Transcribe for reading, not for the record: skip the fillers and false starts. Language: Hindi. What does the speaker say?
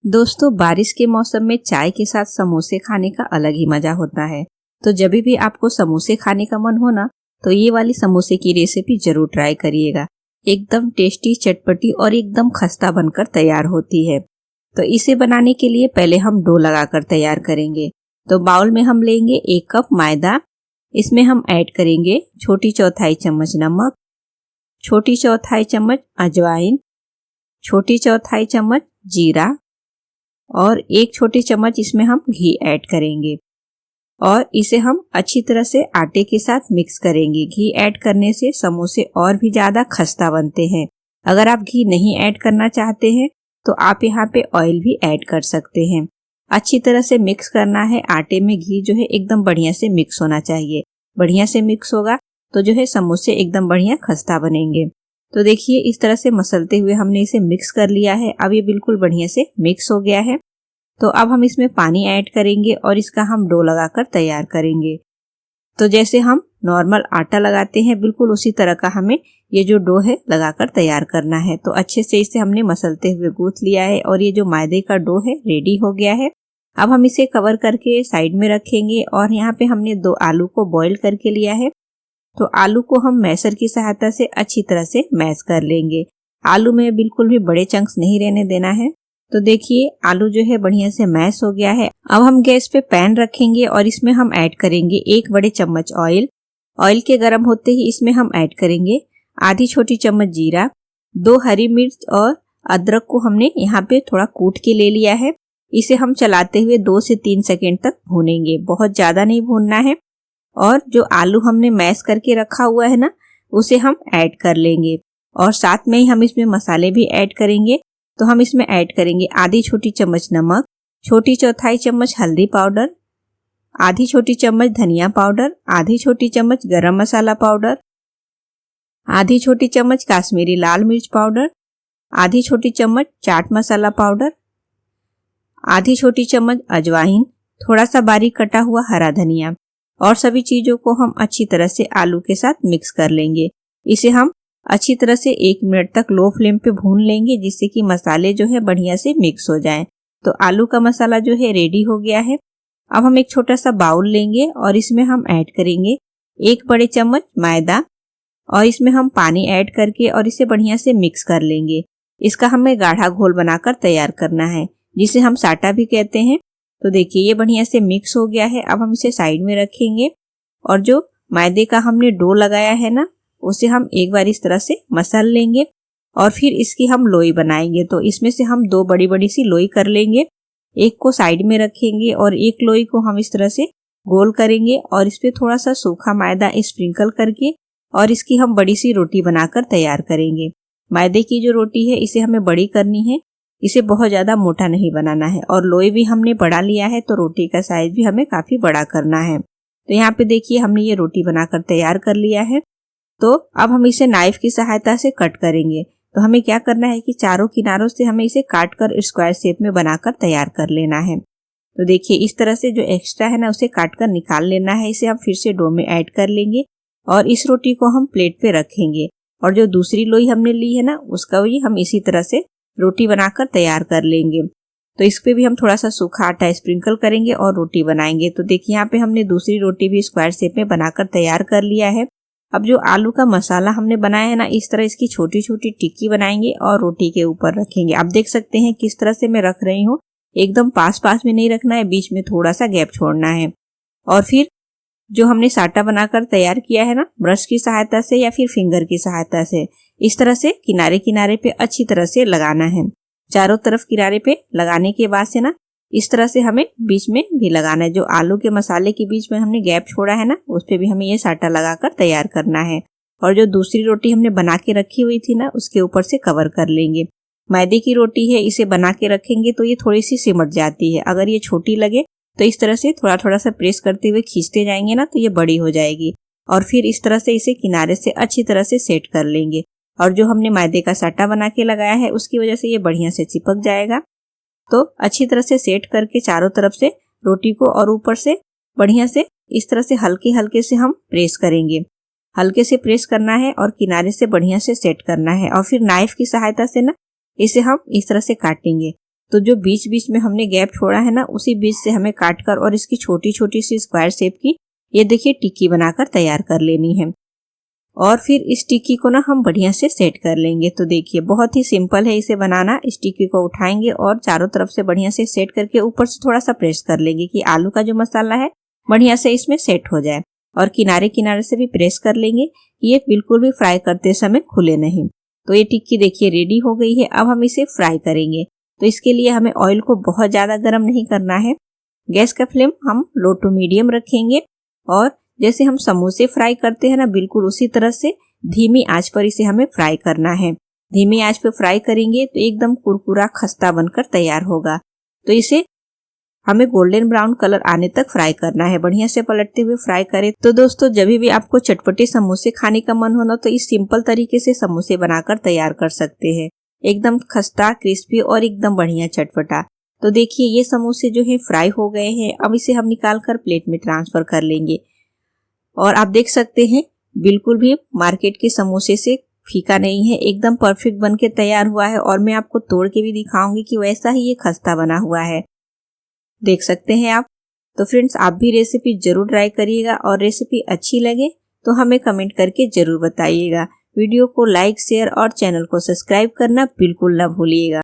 दोस्तों, बारिश के मौसम में चाय के साथ समोसे खाने का अलग ही मजा होता है। तो जब भी आपको समोसे खाने का मन हो ना, तो ये वाली समोसे की रेसिपी जरूर ट्राई करिएगा। एकदम टेस्टी, चटपटी और एकदम खस्ता बनकर तैयार होती है। तो इसे बनाने के लिए पहले हम डो लगाकर तैयार करेंगे। तो बाउल में हम लेंगे 1 कप मैदा। इसमें हम ऐड करेंगे छोटी चौथाई चम्मच नमक, छोटी चौथाई चम्मच अजवाइन, छोटी चौथाई चम्मच जीरा और 1 छोटी चम्मच इसमें हम घी ऐड करेंगे और इसे हम अच्छी तरह से आटे के साथ मिक्स करेंगे। घी ऐड करने से समोसे और भी ज्यादा खस्ता बनते हैं। अगर आप घी नहीं ऐड करना चाहते हैं तो आप यहाँ पे ऑयल भी ऐड कर सकते हैं। अच्छी तरह से मिक्स करना है। आटे में घी जो है एकदम बढ़िया से मिक्स होना चाहिए। बढ़िया से मिक्स होगा तो जो है समोसे एकदम बढ़िया खस्ता बनेंगे। तो देखिए, इस तरह से मसलते हुए हमने इसे मिक्स कर लिया है। अब ये बिल्कुल बढ़िया से मिक्स हो गया है। तो अब हम इसमें पानी ऐड करेंगे और इसका हम डो लगाकर तैयार करेंगे। तो जैसे हम नॉर्मल आटा लगाते हैं, बिल्कुल उसी तरह का हमें ये जो डो है लगाकर तैयार करना है। तो अच्छे से इसे हमने मसलते हुए गूंथ लिया है और ये जो मैदे का डो है रेडी हो गया है। अब हम इसे कवर करके साइड में रखेंगे और यहाँ पे हमने 2 आलू को बॉईल करके लिया है। तो आलू को हम मैशर की सहायता से अच्छी तरह से मैश कर लेंगे। आलू में बिल्कुल भी बड़े चंक्स नहीं रहने देना है। तो देखिए, आलू जो है बढ़िया से मैश हो गया है। अब हम गैस पे पैन रखेंगे और इसमें हम ऐड करेंगे 1 बड़े चम्मच ऑयल। ऑयल के गर्म होते ही इसमें हम ऐड करेंगे आधी छोटी चम्मच जीरा, 2 हरी मिर्च और अदरक को हमने यहाँ पे थोड़ा कूट के ले लिया है। इसे हम चलाते हुए 2 से 3 सेकेंड तक भूनेंगे। बहुत ज्यादा नहीं भूनना है। और जो आलू हमने मैश करके रखा हुआ है ना, उसे हम ऐड कर लेंगे और साथ में ही हम इसमें मसाले भी ऐड करेंगे। तो हम इसमें ऐड करेंगे आधी छोटी चम्मच नमक, छोटी चौथाई चम्मच हल्दी पाउडर, आधी छोटी चम्मच धनिया पाउडर, आधी छोटी चम्मच गरम मसाला पाउडर, आधी छोटी चम्मच काश्मीरी लाल मिर्च पाउडर, आधी छोटी चम्मच चाट मसाला पाउडर, आधी छोटी चम्मच अजवाइन, थोड़ा सा बारीक कटा हुआ हरा धनिया और सभी चीजों को हम अच्छी तरह से आलू के साथ मिक्स कर लेंगे। इसे हम अच्छी तरह से 1 मिनट तक लो फ्लेम पे भून लेंगे, जिससे कि मसाले जो है बढ़िया से मिक्स हो जाएं। तो आलू का मसाला जो है रेडी हो गया है। अब हम एक छोटा सा बाउल लेंगे और इसमें हम ऐड करेंगे 1 बड़े चम्मच मैदा और इसमें हम पानी ऐड करके और इसे बढ़िया से मिक्स कर लेंगे। इसका हमें गाढ़ा घोल बनाकर तैयार करना है, जिसे हम साटा भी कहते हैं। तो देखिए, ये बढ़िया से मिक्स हो गया है। अब हम इसे साइड में रखेंगे और जो मैदे का हमने डो लगाया है ना, उसे हम एक बार इस तरह से मसल लेंगे और फिर इसकी हम लोई बनाएंगे। तो इसमें से हम 2 बड़ी बड़ी सी लोई कर लेंगे। एक को साइड में रखेंगे और एक लोई को हम इस तरह से गोल करेंगे और इस पे थोड़ा सा सूखा मैदा स्प्रिंकल करके और इसकी हम बड़ी सी रोटी बनाकर तैयार करेंगे। मैदे की जो रोटी है इसे हमें बड़ी करनी है। इसे बहुत ज्यादा मोटा नहीं बनाना है और लोई भी हमने बढ़ा लिया है, तो रोटी का साइज भी हमें काफी बड़ा करना है। तो यहाँ पे देखिए, हमने ये रोटी बनाकर तैयार कर लिया है। तो अब हम इसे नाइफ की सहायता से कट करेंगे। तो हमें क्या करना है कि चारों किनारों से हमें इसे काट कर स्क्वायर शेप में बनाकर तैयार कर लेना है। तो देखिए, इस तरह से जो एक्स्ट्रा है ना, उसे काट कर निकाल लेना है। इसे हम फिर से डो में ऐड कर लेंगे और इस रोटी को हम प्लेट पे रखेंगे और जो दूसरी लोई हमने ली है ना, उसका भी हम इसी तरह से रोटी बनाकर तैयार कर लेंगे। तो इस पे भी हम थोड़ा सा सूखा आटा स्प्रिंकल करेंगे और रोटी बनाएंगे। तो देखिए, यहाँ पे हमने दूसरी रोटी भी स्क्वायर शेप में बनाकर तैयार कर लिया है। अब जो आलू का मसाला हमने बनाया है ना, इस तरह इसकी छोटी छोटी टिक्की बनाएंगे और रोटी के ऊपर रखेंगे। आप देख सकते हैं किस तरह से मैं रख रही हूँ। एकदम पास पास में नहीं रखना है, बीच में थोड़ा सा गैप छोड़ना है। और फिर जो हमने साटा बनाकर तैयार किया है ना, ब्रश की सहायता से या फिर फिंगर की सहायता से इस तरह से किनारे किनारे पे अच्छी तरह से लगाना है। चारों तरफ किनारे पे लगाने के बाद से ना, इस तरह से हमें बीच में भी लगाना है। जो आलू के मसाले के बीच में हमने गैप छोड़ा है ना, उस पे भी हमें ये साटा लगाकर तैयार करना है। और जो दूसरी रोटी हमने बना के रखी हुई थी ना, उसके ऊपर से कवर कर लेंगे। मैदे की रोटी है, इसे बना के रखेंगे तो ये थोड़ी सी सिमट जाती है। अगर ये छोटी लगे तो इस तरह से थोड़ा थोड़ा सा प्रेस करते हुए खींचते जाएंगे ना, तो ये बड़ी हो जाएगी। और फिर इस तरह से इसे किनारे से अच्छी तरह से सेट कर लेंगे। और जो हमने मैदे का साटा बना के लगाया है, उसकी वजह से ये बढ़िया से चिपक जाएगा। तो अच्छी तरह से सेट करके चारों तरफ से रोटी को और ऊपर से बढ़िया से इस तरह से हल्के हल्के से हम प्रेस करेंगे। हल्के से प्रेस करना है और किनारे से बढ़िया से सेट करना है और फिर नाइफ की सहायता से ना इसे हम इस तरह से काटेंगे। तो जो बीच बीच में हमने गैप छोड़ा है ना, उसी बीच से हमें काटकर और इसकी छोटी छोटी सी स्क्वायर शेप की ये देखिए टिक्की बनाकर तैयार कर लेनी है। और फिर इस टिक्की को ना हम बढ़िया से सेट कर लेंगे। तो देखिए बहुत ही सिंपल है इसे बनाना। इस टिक्की को उठाएंगे और चारों तरफ से बढ़िया से सेट करके ऊपर से थोड़ा सा प्रेस कर लेंगे कि आलू का जो मसाला है बढ़िया से इसमें सेट हो जाए। और किनारे किनारे से भी प्रेस कर लेंगे, ये बिल्कुल भी फ्राई करते समय खुले नहीं। तो ये टिक्की देखिए रेडी हो गई है। अब हम इसे फ्राई करेंगे। तो इसके लिए हमें ऑयल को बहुत ज़्यादा गर्म नहीं करना है। गैस का फ्लेम हम लो टू मीडियम रखेंगे और जैसे हम समोसे फ्राई करते हैं ना, बिल्कुल उसी तरह से धीमी आंच पर इसे हमें फ्राई करना है। धीमी आंच पर फ्राई करेंगे तो एकदम कुरकुरा खस्ता बनकर तैयार होगा। तो इसे हमें गोल्डन ब्राउन कलर आने तक फ्राई करना है। बढ़िया से पलटते हुए फ्राई करें। तो दोस्तों जब भी आपको चटपटे समोसे खाने का मन हो ना, तो इस सिंपल तरीके से समोसे बनाकर तैयार कर सकते हैं। एकदम खस्ता, क्रिस्पी और एकदम बढ़िया चटपटा। तो देखिए ये समोसे जो है फ्राई हो गए हैं। अब इसे हम निकाल कर प्लेट में ट्रांसफर कर लेंगे। और आप देख सकते हैं बिल्कुल भी मार्केट के समोसे से फीका नहीं है, एकदम परफेक्ट बन के तैयार हुआ है। और मैं आपको तोड़ के भी दिखाऊंगी कि वैसा ही ये खस्ता बना हुआ है, देख सकते हैं आप। तो फ्रेंड्स आप भी रेसिपी जरूर ट्राई करिएगा और रेसिपी अच्छी लगे तो हमें कमेंट करके जरूर बताइएगा। वीडियो को लाइक, शेयर और चैनल को सब्सक्राइब करना बिल्कुल ना भूलिएगा।